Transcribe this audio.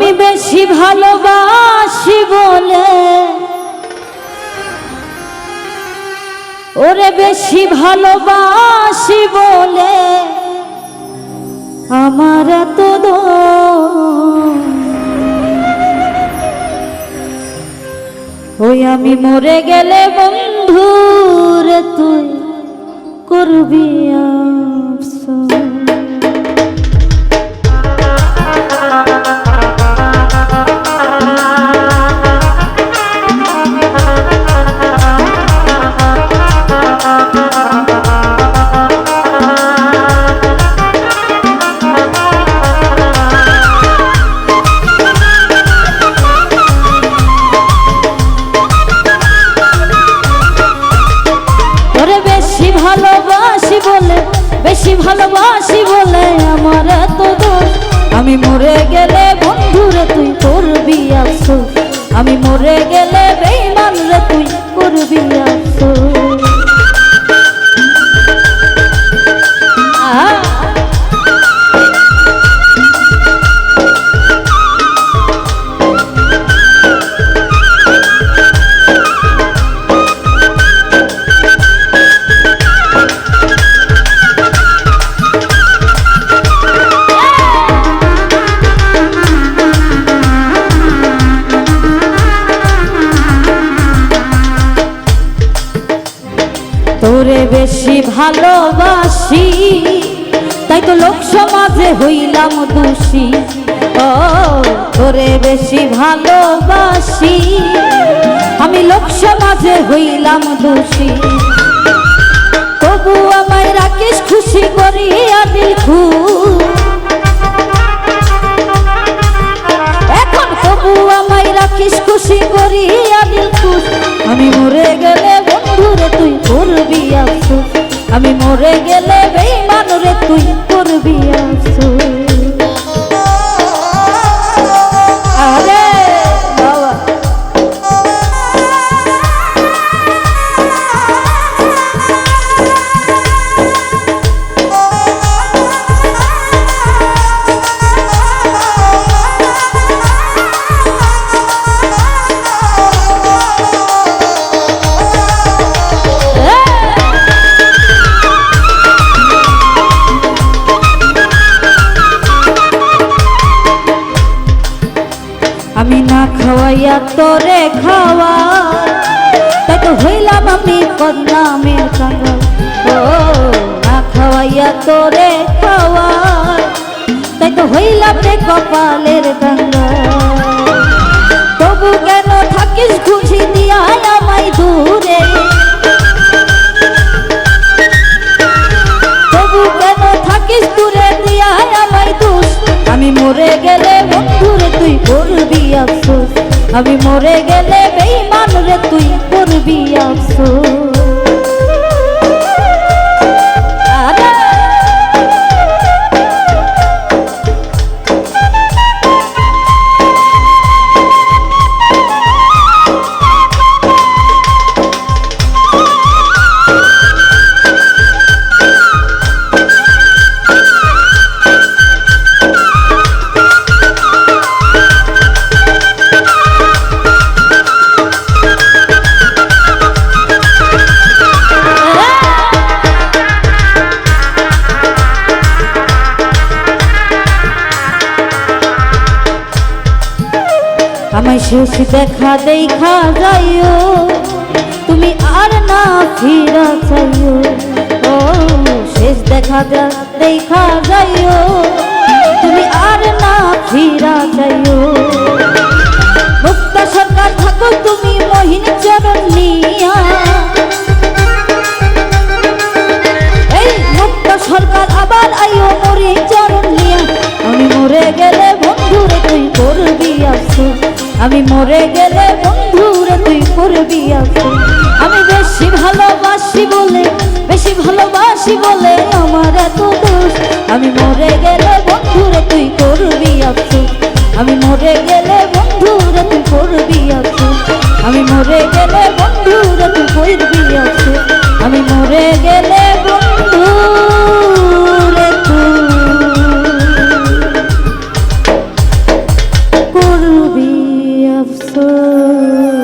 আমি বেশি ভালোবাসি বলে, ওরে বেশি ভালোবাসি বলে আমার এত ওই আমি মরে গেলে বন্ধু রে তুই করবি আফসোস। বেশি ভালোবাসি বলে আমার এত দোষ, আমি মরে গেলে বন্ধুরে তুই করবি আফসোস, আমি মরে গেলে বেঈমান রে তুই করবি আফসোস। তোরে বেশি ভালোবাসি তাই তো লোক সমাজে হইলাম দোষী, ও তোরে বেশি ভালোবাসি আমি লোক সমাজে হইলাম দোষী, তবু আমায় রাখিস খুশি করিয়া দিল খুশ, এখন তবু আমায় রাখিস খুশি করিয়া দিল খুশ, আমি মরে গেলে বন্ধুরে তুই করবি আফসোস, আমি মরে গেলে বেঈমান রে তুই করবি আফসোস। আরে বাবা আমি না খাওয়াইয়া তোরে খাওয়া তাই তো হইলাম আমি বদনামের কাঙ্গাল, ও না খাওয়াইয়া তোরে খাওয়া তাই তো হইলাম রে কপালের কাঙ্গাল, তবু কেন থাকিস খুশি দিয়া আমায় দূরে, তবু কেন থাকিস দূরে দিয়া আমায় দোষ, আমি মরে গেলে বন্ধুরে তুই করবি আফসোস, আমি মরে গেলে বেঈমান রে তুই করবি আফসোস। আমায় শেষ দেখা দেখা যাইও তুমি আর না ফিরা চাইও, ও শেষ দেখা দেখা যাইও তুমি আর না ফিরা চাইও, মুক্তা সরকার থাকো তুমি মহিন চরণ নিয়া, এই মুক্তা সরকার আবার আইও মরি চরণ নিয়া, আমি মরে গেলে বন্ধুরে তুই করবি আফসোস, আমি মরে গেলে বন্ধুরে তুই করবি আফসোস, আমি বেশি ভালোবাসি বলে বেশি ভালোবাসি বলে আমার এত দোষ, আমি মরে গেলে বন্ধুরে তুই করবি আফসোস, আমি মরে গেলে বন্ধুরে তুই করবি আফসোস, আমি মরে গেলে বন্ধুরে তুই করবি আফসোস, আমি মরে গেলে বন্ধুরে তুই আফসোস।